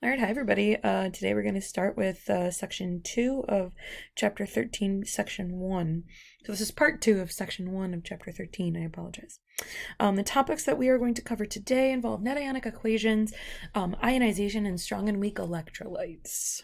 All right, hi everybody. Today we're going to start with section 2 of chapter 13, section 1. So this is part 2 of section 1 of chapter 13. I apologize. The topics that we are going to cover today involve net ionic equations, ionization, and strong and weak electrolytes.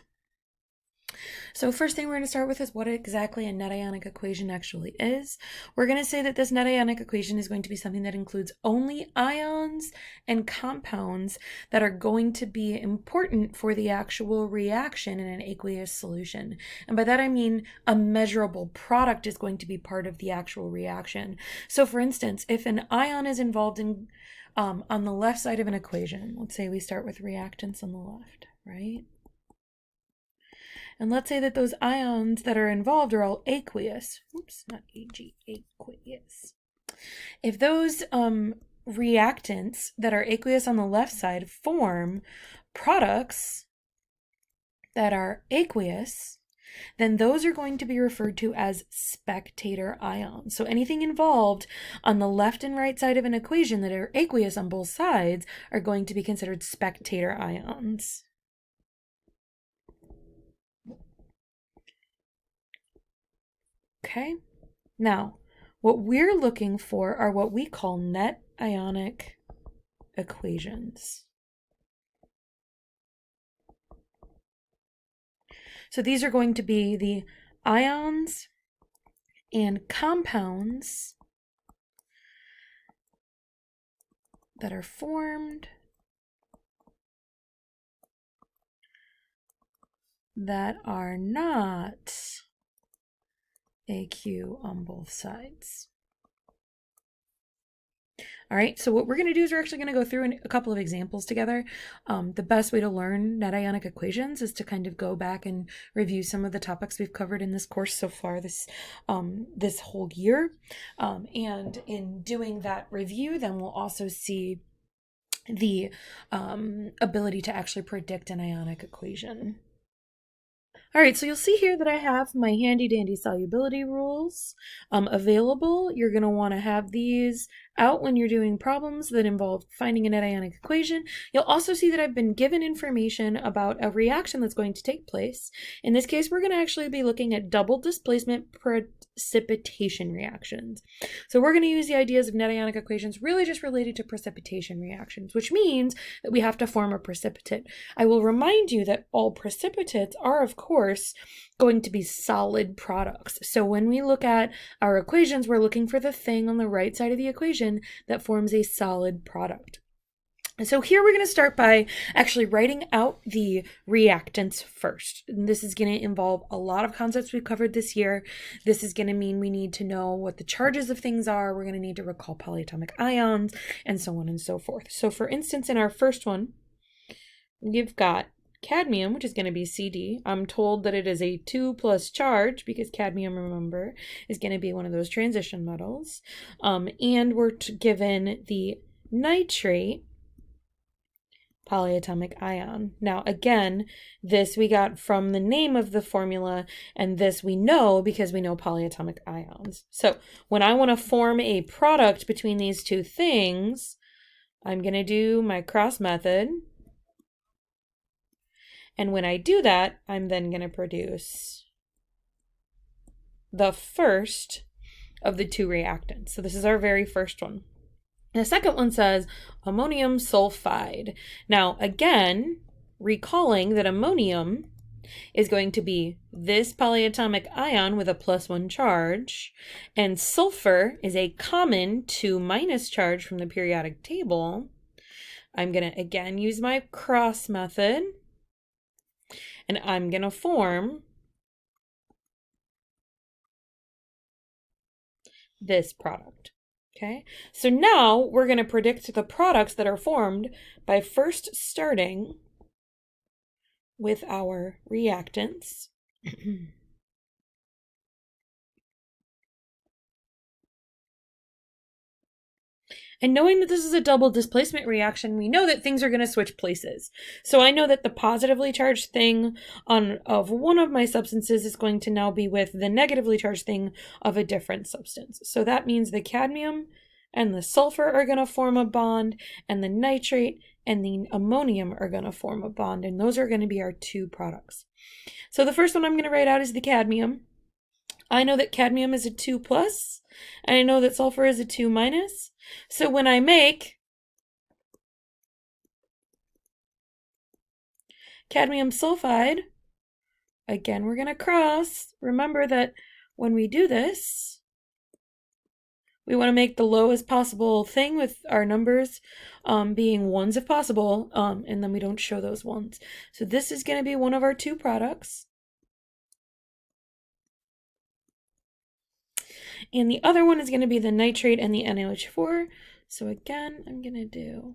So first thing we're going to start with is what exactly a net ionic equation actually is. We're going to say that this net ionic equation is going to be something that includes only ions and compounds that are going to be important for the actual reaction in an aqueous solution. And by that I mean a measurable product is going to be part of the actual reaction. So for instance, if an ion is involved in on the left side of an equation, let's say we start with reactants on the left, right? And let's say that those ions that are involved are all aqueous. Oops, not Ag, aqueous. If those reactants that are aqueous on the left side form products that are aqueous, then those are going to be referred to as spectator ions. So anything involved on the left and right side of an equation that are aqueous on both sides are going to be considered spectator ions. Okay, now what we're looking for are what we call net ionic equations. So these are going to be the ions and compounds that are formed that are not AQ on both sides. All right, so what we're going to do is we're actually going to go through a couple of examples together. The best way to learn net ionic equations is to kind of go back and review some of the topics we've covered in this course so far this whole year. And in doing that review, then we'll also see the ability to actually predict an ionic equation. All right, so you'll see here that I have my handy dandy solubility rules available. You're going to want to have these out when you're doing problems that involve finding a net ionic equation. You'll also see that I've been given information about a reaction that's going to take place. In this case, we're going to actually be looking at double displacement precipitation reactions. So we're going to use the ideas of net ionic equations really just related to precipitation reactions, which means that we have to form a precipitate. I will remind you that all precipitates are, of course, going to be solid products. So when we look at our equations, we're looking for the thing on the right side of the equation that forms a solid product. And so here we're going to start by actually writing out the reactants first. And this is going to involve a lot of concepts we've covered this year. This is going to mean we need to know what the charges of things are. We're going to need to recall polyatomic ions and so on and so forth. So for instance, in our first one, we've got cadmium, which is going to be Cd. I'm told that it is a 2+ charge because cadmium, remember, is going to be one of those transition metals. And we're given the nitrate polyatomic ion. Now, again, this we got from the name of the formula, and this we know because we know polyatomic ions. So when I want to form a product between these two things, I'm going to do my cross method. And when I do that, I'm then going to produce the first of the two reactants. So this is our very first one. And the second one says ammonium sulfide. Now, again, recalling that ammonium is going to be this polyatomic ion with a +1 charge, and sulfur is a common 2- charge from the periodic table. I'm going to, again, use my cross method. And I'm going to form this product, okay? So now we're going to predict the products that are formed by first starting with our reactants. And knowing that this is a double displacement reaction, we know that things are going to switch places. So I know that the positively charged thing of one of my substances is going to now be with the negatively charged thing of a different substance. So that means the cadmium and the sulfur are going to form a bond, and the nitrate and the ammonium are going to form a bond, and those are going to be our two products. So the first one I'm going to write out is the cadmium. I know that cadmium is a 2 plus, and I know that sulfur is a 2 minus. So when I make cadmium sulfide, again, we're going to cross. Remember that when we do this, we want to make the lowest possible thing with our numbers being ones if possible, and then we don't show those ones. So this is going to be one of our two products. And the other one is going to be the nitrate and the NaOH4. So again, I'm going to do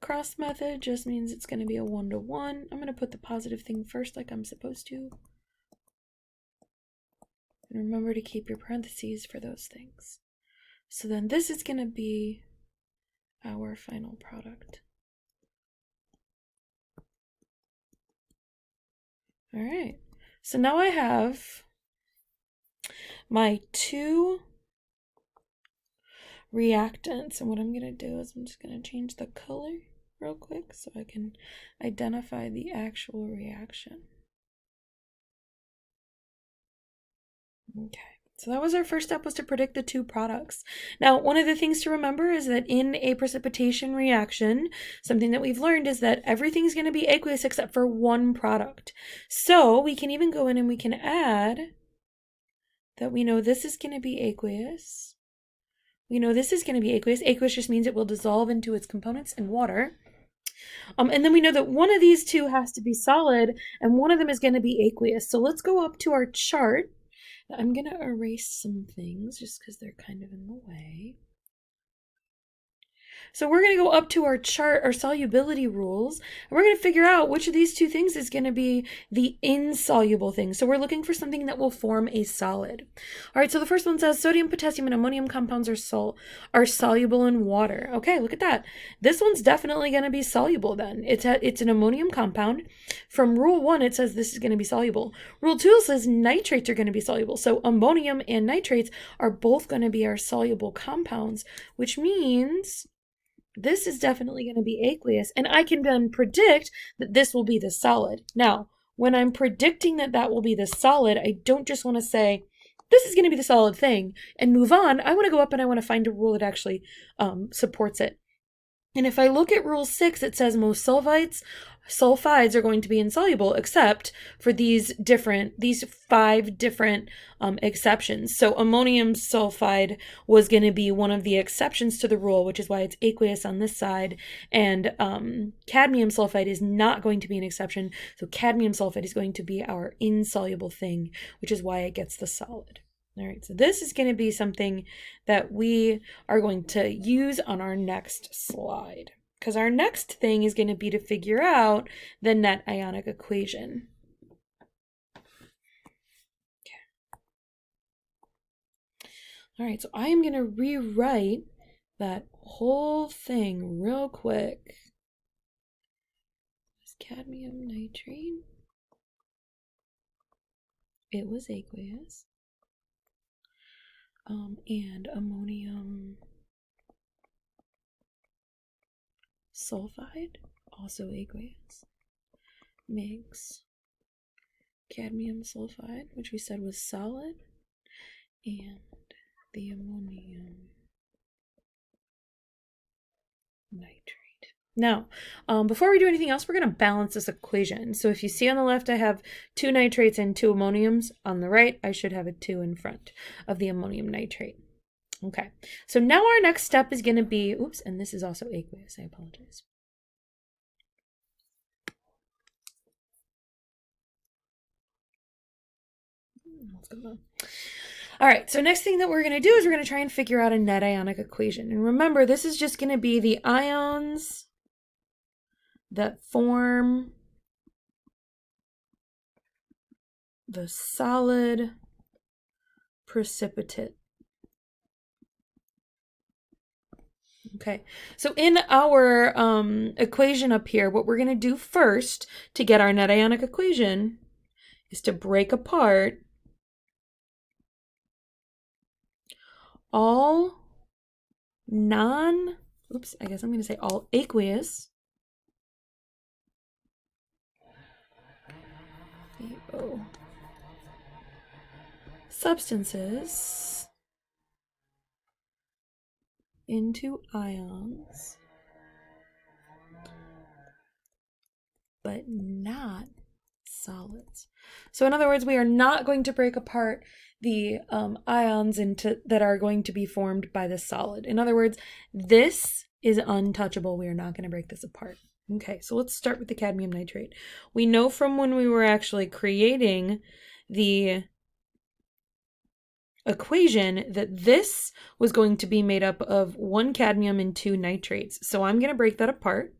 cross method. Just means it's going to be a 1-to-1. I'm going to put the positive thing first like I'm supposed to. And remember to keep your parentheses for those things. So then this is going to be our final product. All right, so now I have my two reactants, and what I'm going to do is I'm just going to change the color real quick so I can identify the actual reaction. Okay. So that was our first step, was to predict the two products. Now, one of the things to remember is that in a precipitation reaction, something that we've learned is that everything's going to be aqueous except for one product. So we can even go in and we can add that we know this is going to be aqueous. We know this is going to be aqueous. Aqueous just means it will dissolve into its components in water. And then we know that one of these two has to be solid and one of them is going to be aqueous. So let's go up to our chart. I'm going to erase some things just because they're kind of in the way. So we're going to go up to our chart, our solubility rules, and we're going to figure out which of these two things is going to be the insoluble thing. So we're looking for something that will form a solid. All right, so the first one says sodium, potassium, and ammonium compounds are soluble in water. Okay, look at that. This one's definitely going to be soluble then. It's an ammonium compound. From rule 1, it says this is going to be soluble. Rule 2 says nitrates are going to be soluble. So ammonium and nitrates are both going to be our soluble compounds, which means this is definitely going to be aqueous, and I can then predict that this will be the solid. Now, when I'm predicting that that will be the solid, I don't just want to say, this is going to be the solid thing, and move on. I want to go up and I want to find a rule that actually supports it. And if I look at rule 6, it says most sulfides are going to be insoluble, except for these 5 different exceptions. So ammonium sulfide was going to be one of the exceptions to the rule, which is why it's aqueous on this side. And cadmium sulfide is not going to be an exception. So cadmium sulfide is going to be our insoluble thing, which is why it gets the solid. All right, so this is going to be something that we are going to use on our next slide, because our next thing is going to be to figure out the net ionic equation. Okay. All right, so I am going to rewrite that whole thing real quick. This cadmium nitrate. It was aqueous. And ammonium sulfide, also aqueous, makes cadmium sulfide, which we said was solid, and the ammonium nitrate. Now, before we do anything else, we're going to balance this equation. So if you see on the left, I have 2 nitrates and 2 ammoniums. On the right, I should have a 2 in front of the ammonium nitrate. Okay, so now our next step is going to be, oops, and this is also aqueous, I apologize. What's going on? All right, so next thing that we're going to do is we're going to try and figure out a net ionic equation. And remember, this is just going to be the ions that form the solid precipitate. Okay, so in our equation up here, what we're going to do first to get our net ionic equation is to break apart all I guess I'm going to say all aqueous substances into ions, but not solids. So in other words, we are not going to break apart the ions that are going to be formed by the solid. In other words, this is untouchable. We are not going to break this apart. Okay, so let's start with the cadmium nitrate. We know from when we were actually creating the equation that this was going to be made up of 1 cadmium and 2 nitrates. So I'm going to break that apart.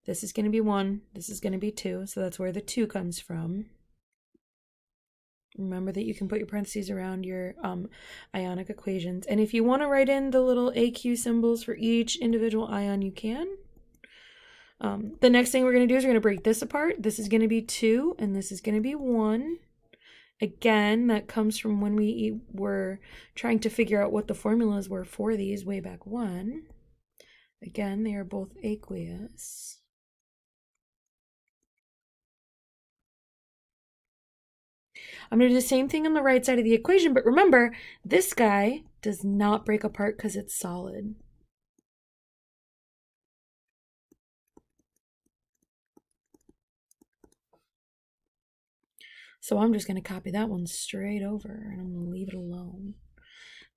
This is going to be 1, this is going to be 2, so that's where the 2 comes from. Remember that you can put your parentheses around your ionic equations. And if you want to write in the little AQ symbols for each individual ion, you can. The next thing we're going to do is we're going to break this apart. This is going to be 2, and this is going to be 1. Again, that comes from when we were trying to figure out what the formulas were for these way back when. Again, they are both aqueous. I'm going to do the same thing on the right side of the equation, but remember, this guy does not break apart because it's solid. So I'm just going to copy that one straight over, and I'm going to leave it alone.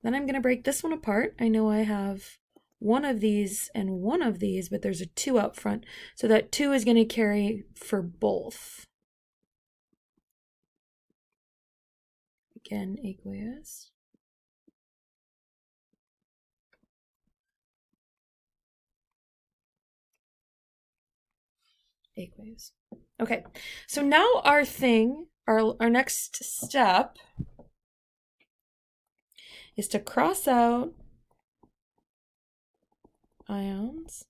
Then I'm going to break this one apart. I know I have one of these and one of these, but there's a 2 up front, so that 2 is going to carry for both. Again, aqueous. Aqueous. Okay, so now our next step is to cross out ions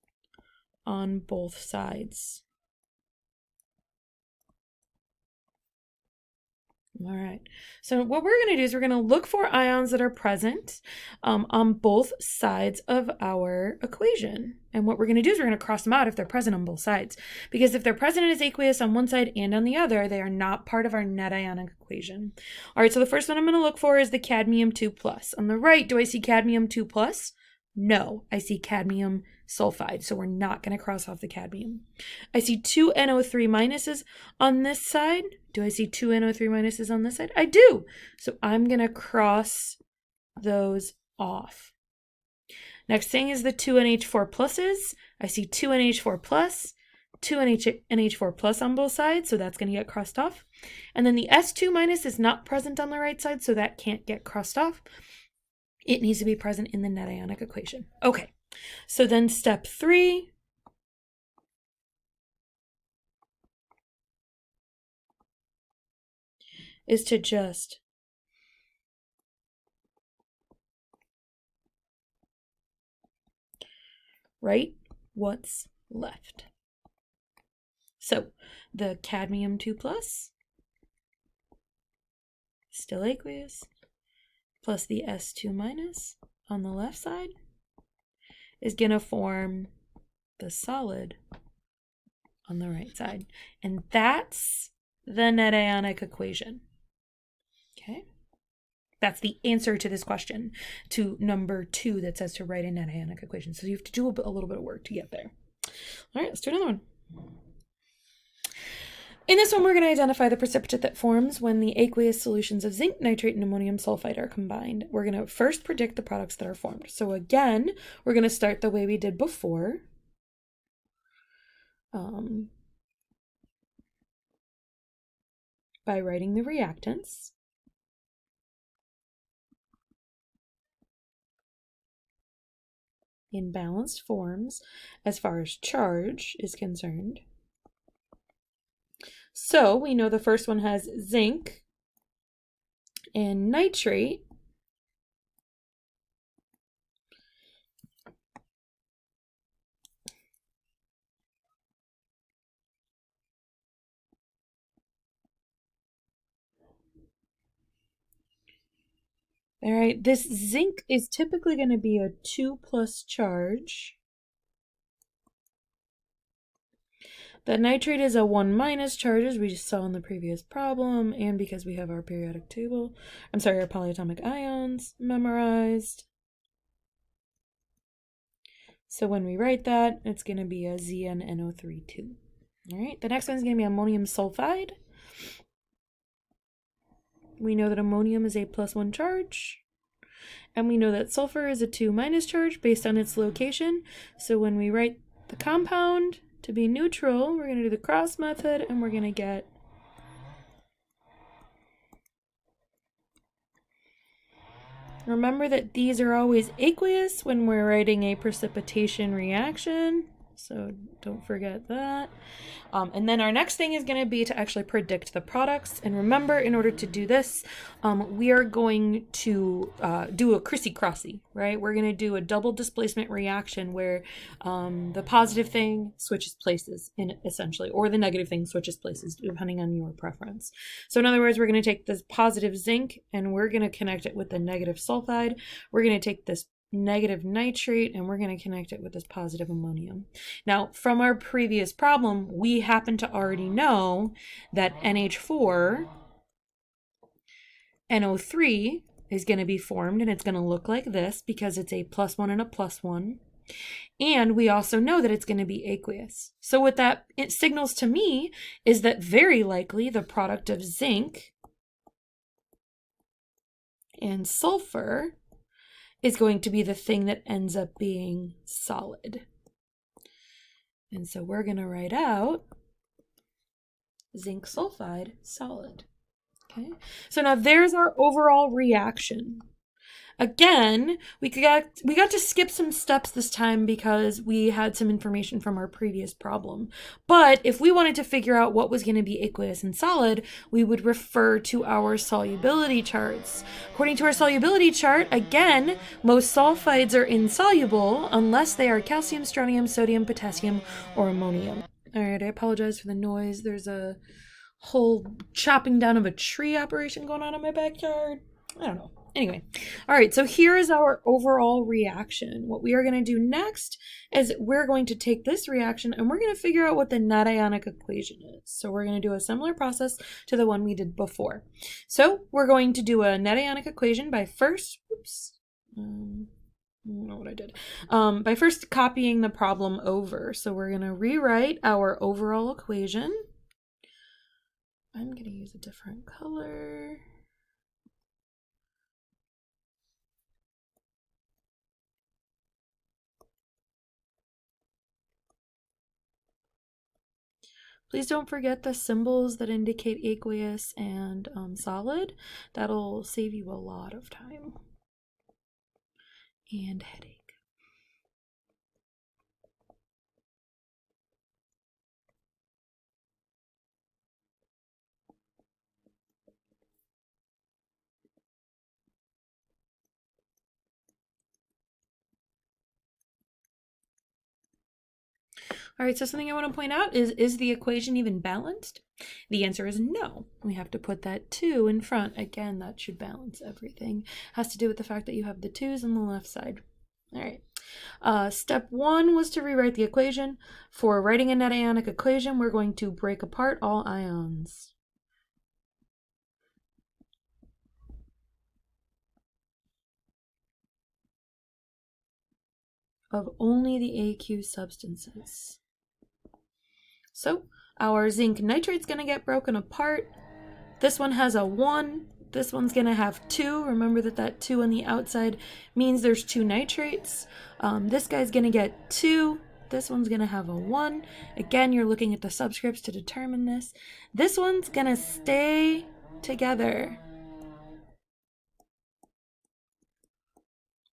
on both sides. All right, so what we're going to do is we're going to look for ions that are present on both sides of our equation. And what we're going to do is we're going to cross them out if they're present on both sides. Because if they're present as aqueous on one side and on the other, they are not part of our net ionic equation. All right, so the first one I'm going to look for is the cadmium 2+. On the right, do I see cadmium 2+? No, I see cadmium sulfide, so we're not going to cross off the cadmium. I see 2 NO3 minuses on this side. Do I see 2 NO3 minuses on this side? I do. So I'm going to cross those off. Next thing is the 2 NH4 pluses. I see 2 NH4 plus, 2 NH4 plus on both sides, so that's going to get crossed off. And then the S2 minus is not present on the right side, so that can't get crossed off. It needs to be present in the net ionic equation. Okay, so then step 3 is to just write what's left. So the cadmium 2+, still aqueous, plus the S2 minus on the left side is going to form the solid on the right side. And that's the net ionic equation. Okay? That's the answer to this question, to number 2 that says to write a net ionic equation. So you have to do a little bit of work to get there. All right, let's do another one. In this one, we're going to identify the precipitate that forms when the aqueous solutions of zinc, nitrate, and ammonium sulfide are combined. We're going to first predict the products that are formed. So again, we're going to start the way we did before. By writing the reactants. In balanced forms as far as charge is concerned. So we know the first one has zinc and nitrate. All right, this zinc is typically going to be a 2+ charge. The nitrate is a 1- charge, as we just saw in the previous problem, and because we have our periodic table, our polyatomic ions memorized. So when we write that, it's going to be a ZnNO3 2. All right, the next one is going to be ammonium sulfide. We know that ammonium is a +1 charge. And we know that sulfur is a 2- charge based on its location. So when we write the compound to be neutral, we're going to do the cross method, and we're going to get remember that these are always aqueous when we're writing a precipitation reaction. So don't forget that. And then our next thing is going to be to actually predict the products. And remember, in order to do this, we are going to do a crissy-crossy, right? We're going to do a double displacement reaction where the positive thing switches places, essentially, or the negative thing switches places, depending on your preference. So in other words, we're going to take this positive zinc and we're going to connect it with the negative sulfide. We're going to take this negative nitrate and we're going to connect it with this positive ammonium. Now, from our previous problem, we happen to already know that NH4 NO3 is going to be formed, and it's going to look like this because it's a +1 and a +1. And we also know that it's going to be aqueous. So what that it signals to me is that very likely the product of zinc and sulfur is going to be the thing that ends up being solid. And so we're going to write out zinc sulfide solid. Okay, so now there's our overall reaction. Again, we got to skip some steps this time because we had some information from our previous problem. But if we wanted to figure out what was going to be aqueous and solid, we would refer to our solubility charts. According to our solubility chart, again, most sulfides are insoluble unless they are calcium, strontium, sodium, potassium, or ammonium. All right, I apologize for the noise. There's a whole chopping down of a tree operation going on in my backyard. I don't know. Anyway, all right, so here is our overall reaction. What we are going to do next is we're going to take this reaction and we're going to figure out what the net ionic equation is. So we're going to do a similar process to the one we did before. So we're going to do a net ionic equation by first, I don't know what I did. By first copying the problem over. So we're going to rewrite our overall equation. I'm going to use a different color. Please don't forget the symbols that indicate aqueous and solid. That'll save you a lot of time and headache. All right, so something I want to point out is the equation even balanced? The answer is no. We have to put that 2 in front. Again, that should balance everything. Has to do with the fact that you have the 2's on the left side. All right. Step 1 was to rewrite the equation. For writing a net ionic equation, we're going to break apart all ions. Of only the aqueous substances. So our zinc nitrate's going to get broken apart. This one has a 1. This one's going to have 2. Remember that 2 on the outside means there's 2 nitrates. This guy's going to get 2. This one's going to have a 1. Again, you're looking at the subscripts to determine this. This one's going to stay together.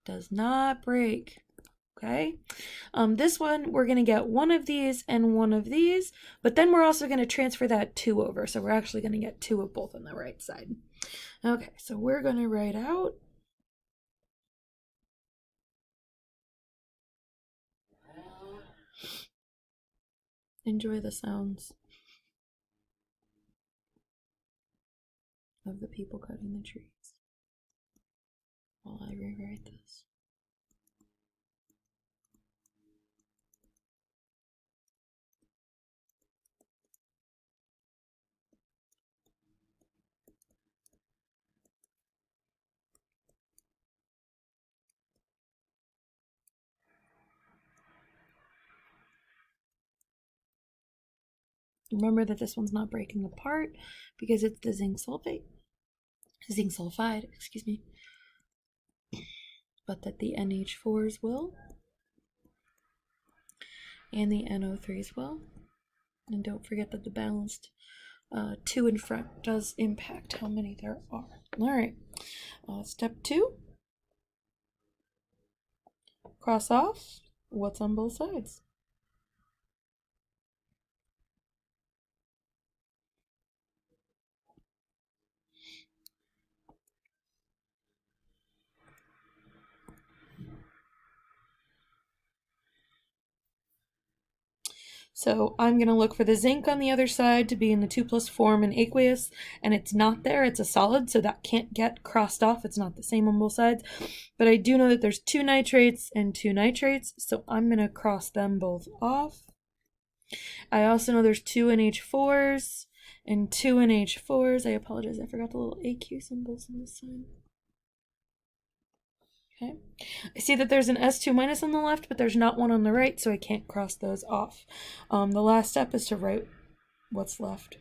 Does not break. Okay, this one, we're going to get one of these and one of these, but then we're also going to transfer that 2 over, so we're actually going to get 2 of both on the right side. Okay, so we're going to write out enjoy the sounds of the people cutting the trees. while I rewrite this. Remember that this one's not breaking apart because it's the zinc sulfide, excuse me, but that the NH4s will, and the NO3s will. And don't forget that the balanced 2 in front does impact how many there are. All right, step 2, cross off what's on both sides. So I'm going to look for the zinc on the other side to be in the 2+ form in aqueous, and it's not there. It's a solid, so that can't get crossed off. It's not the same on both sides. But I do know that there's 2 nitrates and 2 nitrates, so I'm going to cross them both off. I also know there's 2 NH4s and 2 NH4s. I apologize, I forgot the little AQ symbols on this side. Okay, I see that there's an S2- on the left, but there's not one on the right, so I can't cross those off. The last step is to write what's left.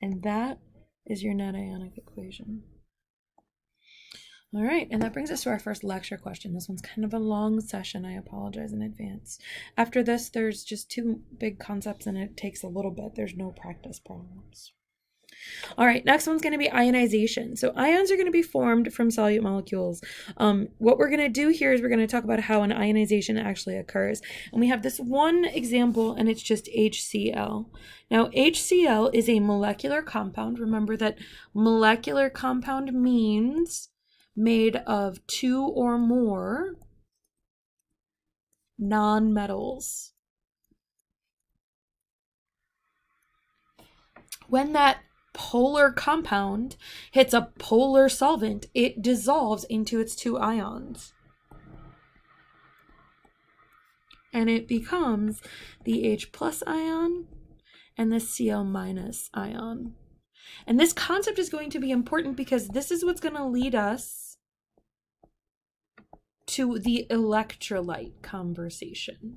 And that is your net ionic equation. All right, and that brings us to our first lecture question. This one's kind of a long session. I apologize in advance. After this, there's just 2 big concepts and it takes a little bit. There's no practice problems. All right, next one's going to be ionization. So ions are going to be formed from solute molecules. What we're going to do here is we're going to talk about how an ionization actually occurs. And we have this one example, and it's just HCl. Now, HCl is a molecular compound. Remember that molecular compound means made of 2 or more nonmetals. When that polar compound hits a polar solvent, it dissolves into its 2 ions. And it becomes the H+ ion and the Cl- ion. And this concept is going to be important because this is what's going to lead us to the electrolyte conversation.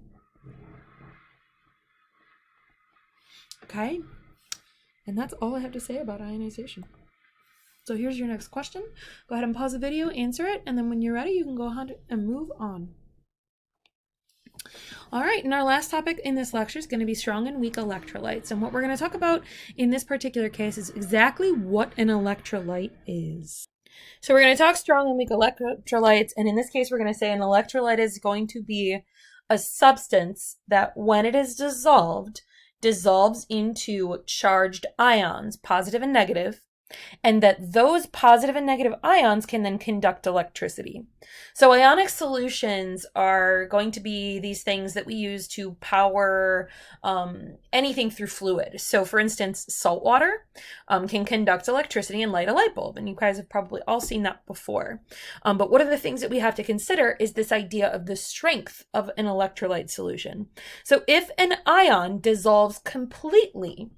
Okay? And that's all I have to say about ionization. So here's your next question. Go ahead and pause the video, answer it, and then when you're ready, you can go ahead and move on. All right, and our last topic in this lecture is going to be strong and weak electrolytes. And what we're going to talk about in this particular case is exactly what an electrolyte is. So we're going to talk strong and weak electrolytes, and in this case, we're going to say an electrolyte is going to be a substance that when it is dissolved, dissolves into charged ions, positive and negative, and that those positive and negative ions can then conduct electricity. So ionic solutions are going to be these things that we use to power anything through fluid. So for instance, salt water can conduct electricity and light a light bulb. And you guys have probably all seen that before. But one of the things that we have to consider is this idea of the strength of an electrolyte solution. So if an ion dissolves completely,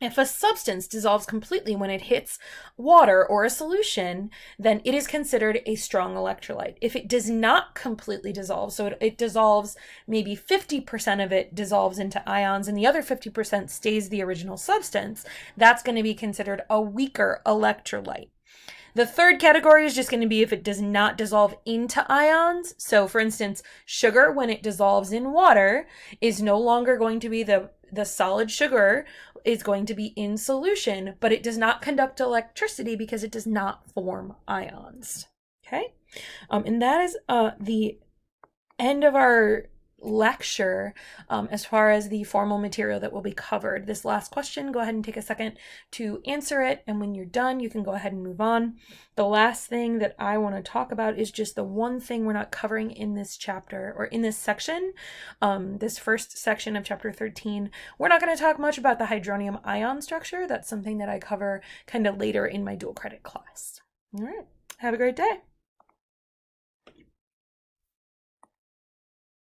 if a substance dissolves completely when it hits water or a solution, then it is considered a strong electrolyte. If it does not completely dissolve, so it dissolves, maybe 50% of it dissolves into ions and the other 50% stays the original substance, that's going to be considered a weaker electrolyte. The third category is just going to be if it does not dissolve into ions. So for instance, sugar, when it dissolves in water, is no longer going to be the solid sugar, is going to be in solution, but it does not conduct electricity because it does not form ions. Okay? And that is the end of our lecture as far as the formal material that will be covered. This last question, go ahead and take a second to answer it, and when you're done, you can go ahead and move on. The last thing that I want to talk about is just the one thing we're not covering in this chapter, or in this section, this first section of chapter 13. We're not going to talk much about the hydronium ion structure. That's something that I cover kind of later in my dual credit class. All right, have a great day.